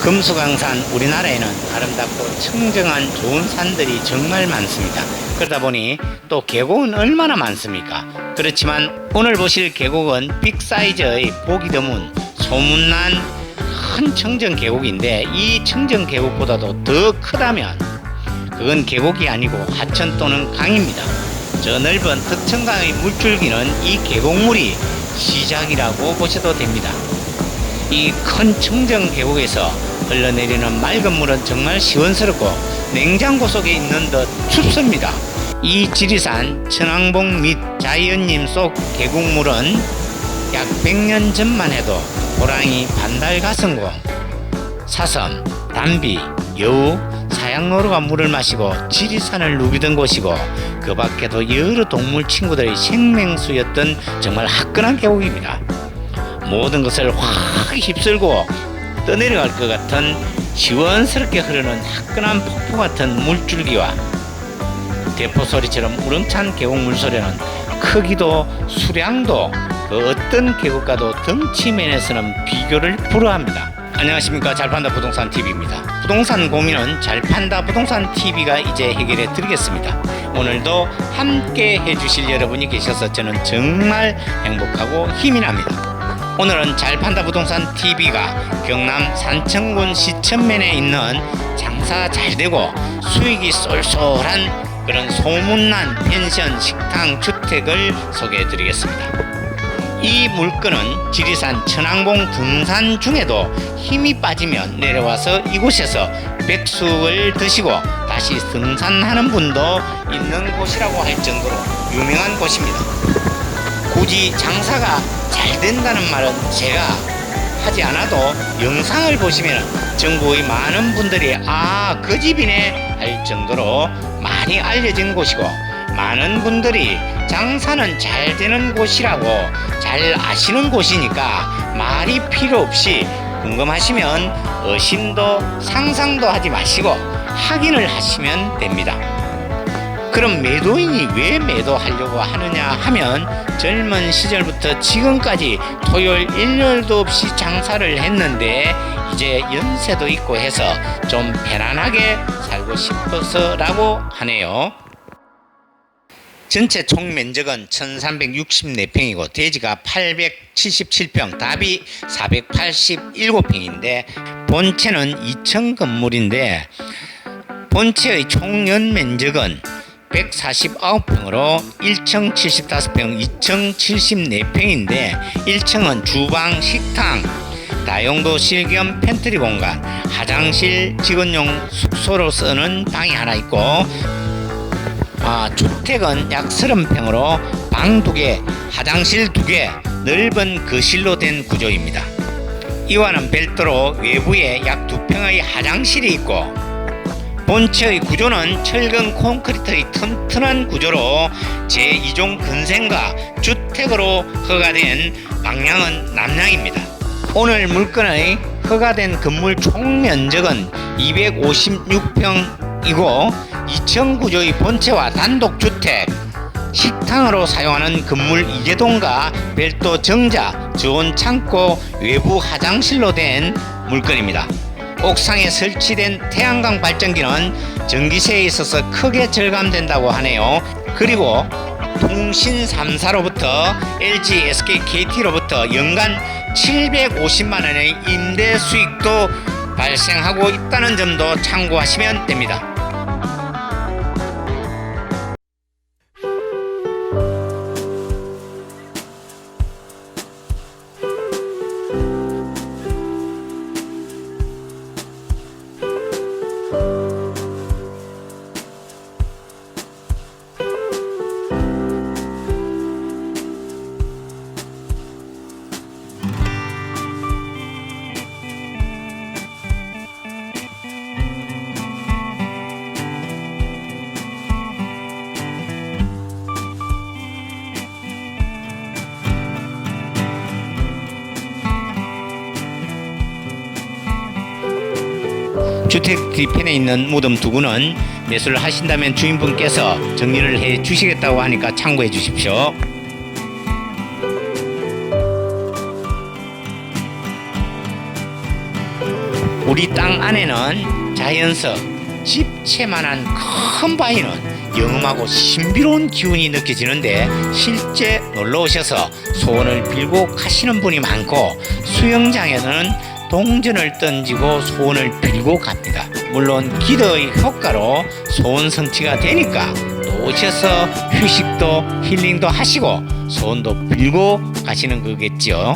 금수강산 우리나라에는 아름답고 청정한 좋은 산들이 정말 많습니다. 그러다 보니 또 계곡은 얼마나 많습니까? 그렇지만 오늘 보실 계곡은 빅사이즈의 보기 드문 소문난 큰 청정 계곡인데, 이 청정 계곡보다도 더 크다면 그건 계곡이 아니고 하천 또는 강입니다. 저 넓은 덕천강의 물줄기는 이 계곡물이 시작이라고 보셔도 됩니다. 이 큰 청정 계곡에서 흘러내리는 맑은 물은 정말 시원스럽고 냉장고 속에 있는 듯 춥습니다. 이 지리산 천왕봉 및 자연림 속 계곡물은 약 100년 전만 해도 호랑이, 반달, 가슴곰, 사슴, 담비, 여우, 사양노루가 물을 마시고 지리산을 누비던 곳이고, 그 밖에도 여러 동물 친구들의 생명수였던 정말 화끈한 계곡입니다. 모든 것을 확 휩쓸고 떠내려갈 것 같은 시원스럽게 흐르는 화끈한 폭포 같은 물줄기와 대포 소리처럼 우렁찬 계곡 물소리는 크기도 수량도 그 어떤 계곡과도 덩치 면에서는 비교를 불허합니다. 안녕하십니까, 잘판다 부동산 TV입니다. 부동산 고민은 잘판다 부동산 TV가 이제 해결해 드리겠습니다. 오늘도 함께 해주실 여러분이 계셔서 저는 정말 행복하고 힘이 납니다. 오늘은 잘판다 부동산 TV가 경남 산청군 시천면에 있는 장사 잘되고 수익이 쏠쏠한 그런 소문난 펜션, 식당, 주택을 소개해 드리겠습니다. 이 물건은 지리산 천왕봉 등산 중에도 힘이 빠지면 내려와서 이곳에서 백숙을 드시고 다시 등산하는 분도 있는 곳이라고 할 정도로 유명한 곳입니다. 굳이 장사가 잘 된다는 말은 제가 하지 않아도 영상을 보시면 전국의 많은 분들이 그 집이네 할 정도로 많이 알려진 곳이고, 많은 분들이 장사는 잘 되는 곳이라고 잘 아시는 곳이니까 말이 필요 없이 궁금하시면 의심도 상상도 하지 마시고 확인을 하시면 됩니다. 그럼 매도인이 왜 매도하려고 하느냐 하면, 젊은 시절부터 지금까지 토요일 일요일도 없이 장사를 했는데 이제 연세도 있고 해서 좀 편안하게 살고 싶어서라고 하네요. 전체 총 면적은 1364평이고 대지가 877평, 답이 487평인데 본체는 2층 건물인데 본체의 총 연면적은 149평으로 1층 75평, 2층 74평인데 1층은 주방, 식당, 다용도실 겸 팬트리 공간, 화장실, 직원용 숙소로 쓰는 방이 하나 있고, 주택은 약 30평으로 방 2개, 화장실 2개, 넓은 거실로 된 구조입니다. 이와는 별도로 외부에 약 2평의 화장실이 있고, 본체의 구조는 철근 콘크리트의 튼튼한 구조로 제2종 근생과 주택으로 허가된 방향은 남향입니다. 오늘 물건의 허가된 건물 총 면적은 256평이고 2층 구조의 본체와 단독주택, 식당으로 사용하는 건물 2개동과 별도 정자, 저온 창고, 외부 화장실로 된 물건입니다. 옥상에 설치된 태양광 발전기는 전기세에 있어서 크게 절감된다고 하네요. 그리고 통신 3사로부터 LG, SK, KT로부터 연간 750만원의 임대 수익도 발생하고 있다는 점도 참고하시면 됩니다. 주택 뒤편에 있는 무덤 2구는 매수를 하신다면 주인분께서 정리를 해 주시겠다고 하니까 참고해 주십시오. 우리 땅 안에는 자연석, 집채만한 큰 바위는 영험하고 신비로운 기운이 느껴지는데 실제 놀러 오셔서 소원을 빌고 가시는 분이 많고 수영장에서는 동전을 던지고 소원을 빌고 갑니다. 물론 기도의 효과로 소원 성취가 되니까 또 오셔서 휴식도 힐링도 하시고 소원도 빌고 가시는 거겠죠.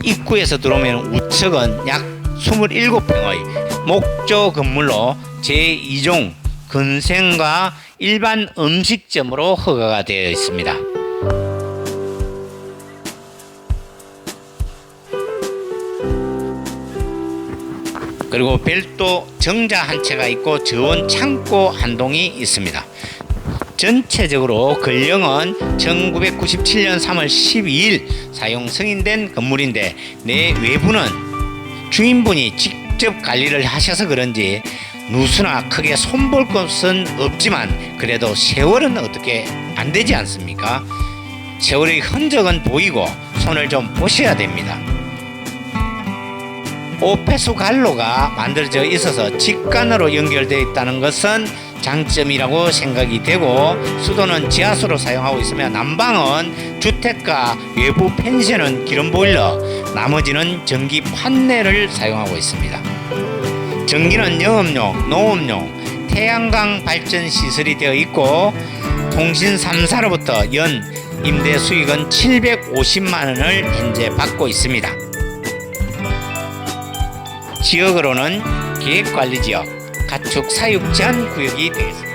입구에서 들어오면 우측은 약 27평의 목조 건물로 제2종 건생과 일반 음식점으로 허가가 되어 있습니다. 그리고 별도 정자 한 채가 있고 저온 창고 한 동이 있습니다. 전체적으로 건령은 1997년 3월 12일 사용 승인된 건물인데 내 외부는 주인분이 직접 관리를 하셔서 그런지 누수나 크게 손볼 것은 없지만 그래도 세월은 어떻게 안 되지 않습니까? 세월의 흔적은 보이고 손을 좀 보셔야 됩니다. 오폐수 갈로가 만들어져 있어서 직관으로 연결되어 있다는 것은 장점이라고 생각이 되고 수도는 지하수로 사용하고 있으며 난방은 주택가 외부 펜션은 기름 보일러, 나머지는 전기 판넬을 사용하고 있습니다. 전기는 영업용, 농업용, 태양광 발전 시설이 되어 있고 통신 3사로부터 연 임대 수익은 750만 원을 현재 받고 있습니다. 지역으로는 계획관리지역, 가축 사육 제한 구역이 되겠습니다.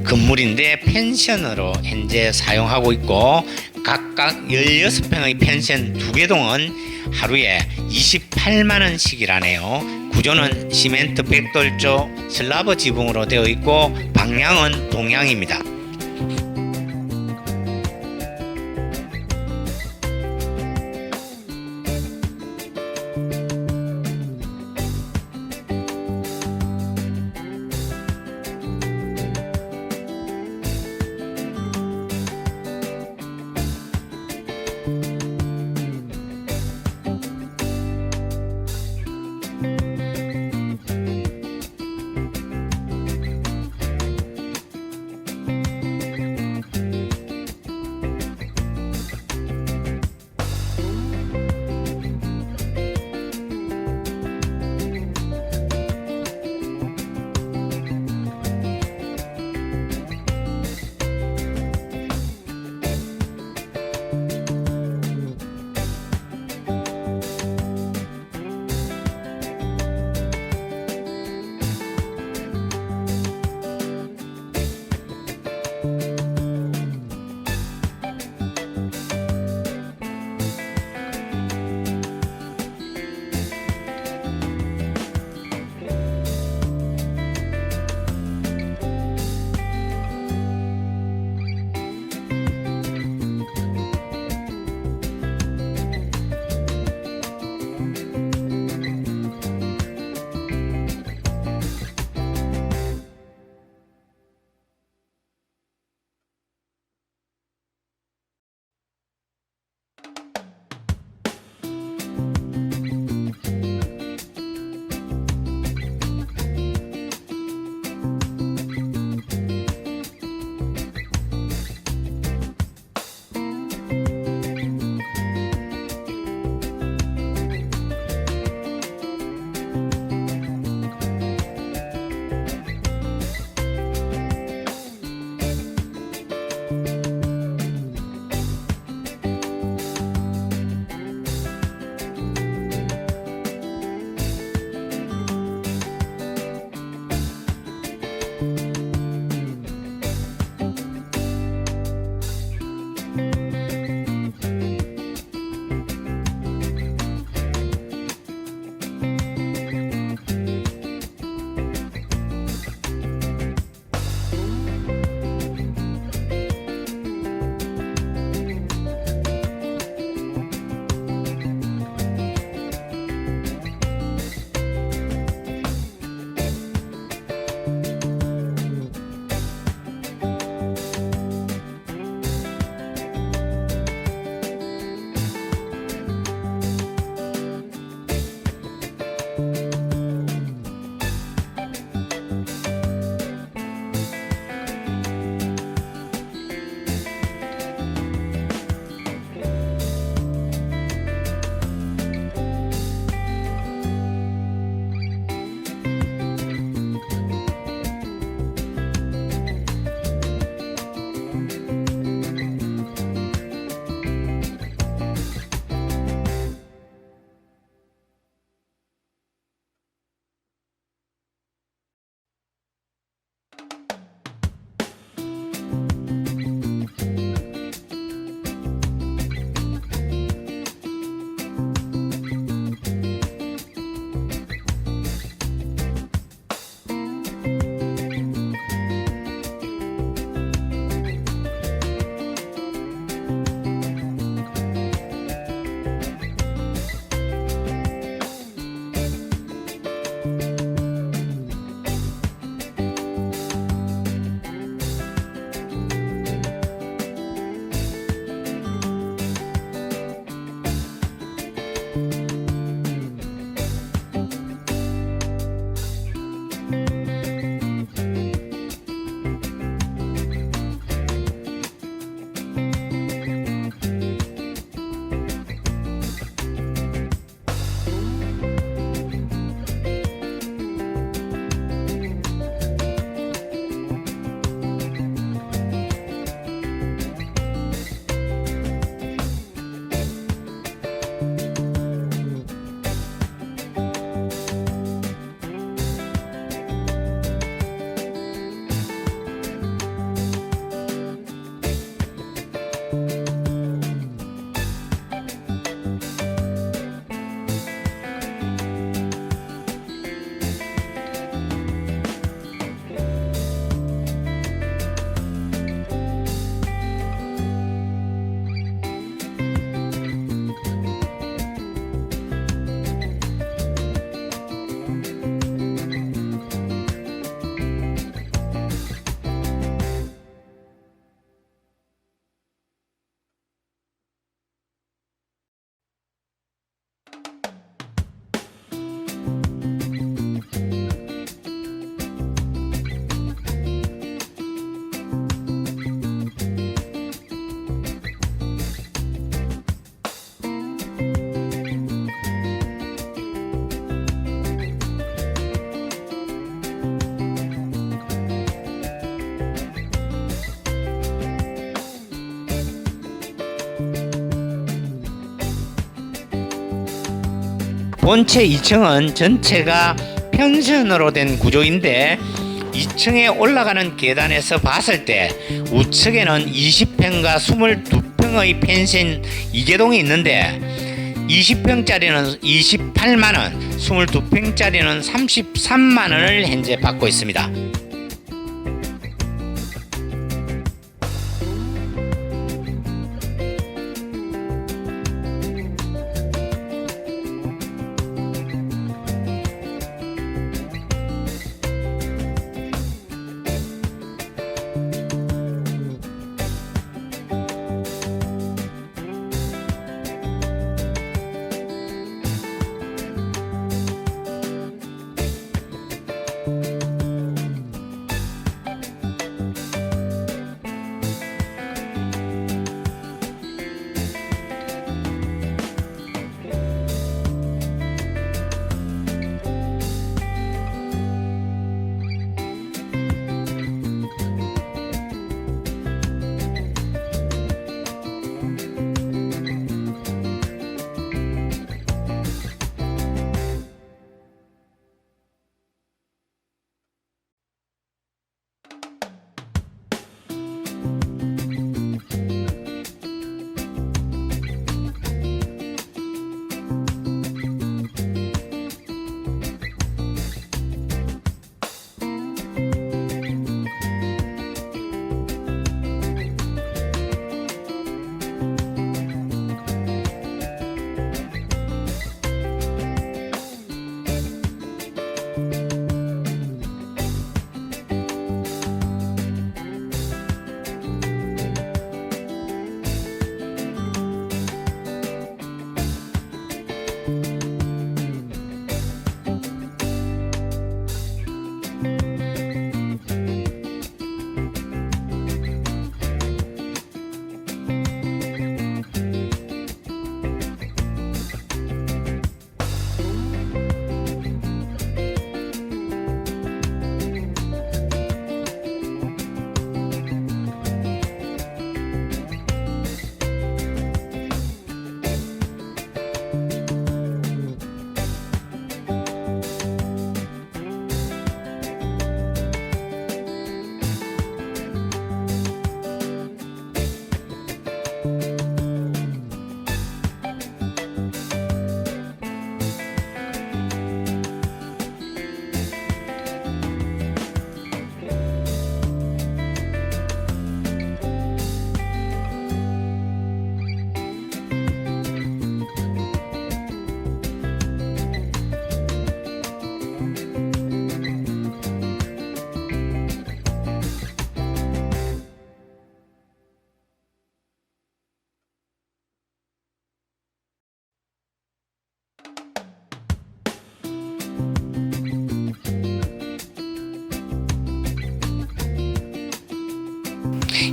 건물인데 펜션으로 현재 사용하고 있고 각각 16평의 펜션 2개동은 하루에 28만원씩이라네요. 구조는 시멘트 백돌조 슬라브 지붕으로 되어 있고 방향은 동향입니다. 본체 2층은 전체가 펜션으로 된 구조인데 2층에 올라가는 계단에서 봤을 때 우측에는 20평과 22평의 펜션 2개동이 있는데 20평짜리는 28만원, 22평짜리는 33만원을 현재 받고 있습니다.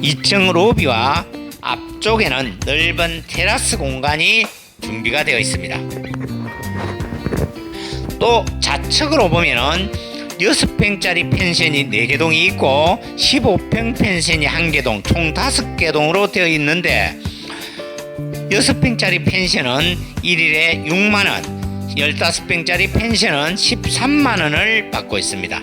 이 층 로비와 앞쪽에는 넓은 테라스 공간이 준비가 되어 있습니다. 또 좌측으로 보면은 6평짜리 펜션이 4개동이 있고 15평 펜션이 1개동 총 5개동으로 되어 있는데 6평짜리 펜션은 1일에 6만원, 15평짜리 펜션은 13만원을 받고 있습니다.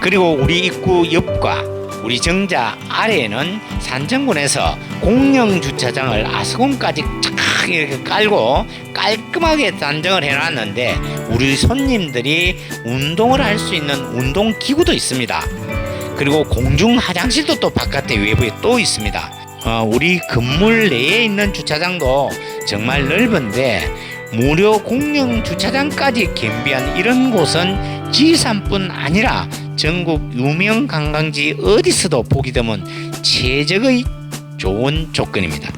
그리고 우리 입구 옆과 우리 정자 아래에는 산정군에서 공영 주차장을 아스콘까지 쫙 이렇게 깔고 깔끔하게 단정을 해놨는데 우리 손님들이 운동을 할 수 있는 운동 기구도 있습니다. 그리고 공중 화장실도 또 바깥에 외부에 또 있습니다. 우리 건물 내에 있는 주차장도 정말 넓은데 무료 공영 주차장까지 겸비한 이런 곳은 지리산뿐 아니라 전국 유명 관광지 어디서도 보기 드문 최적의 좋은 조건입니다.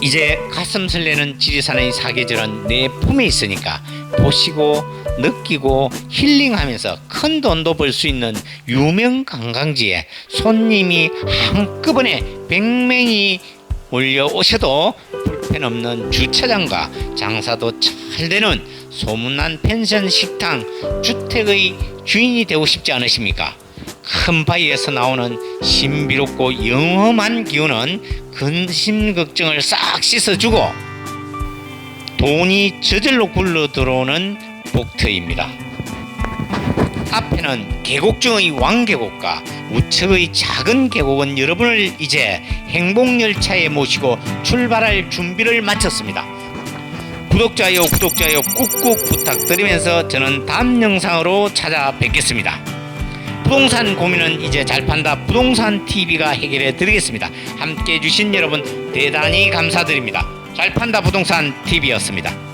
이제 가슴 설레는 지리산의 사계절은 내 품에 있으니까 보시고 느끼고 힐링하면서 큰 돈도 벌 수 있는 유명 관광지에 손님이 한꺼번에 100명이 몰려오셔도 불편 없는 주차장과 장사도 잘 되는 소문난 펜션 식당 주택의 주인이 되고 싶지 않으십니까? 큰 바위에서 나오는 신비롭고 영험한 기운은 근심 걱정을 싹 씻어주고 돈이 저절로 굴러 들어오는 복터입니다. 앞에는 계곡 중의 왕계곡과 우측의 작은 계곡은 여러분을 이제 행복열차에 모시고 출발할 준비를 마쳤습니다. 구독자요 꾹꾹 부탁드리면서 저는 다음 영상으로 찾아뵙겠습니다. 부동산 고민은 이제 잘판다 부동산TV가 해결해 드리겠습니다. 함께 해주신 여러분 대단히 감사드립니다. 잘판다 부동산TV였습니다.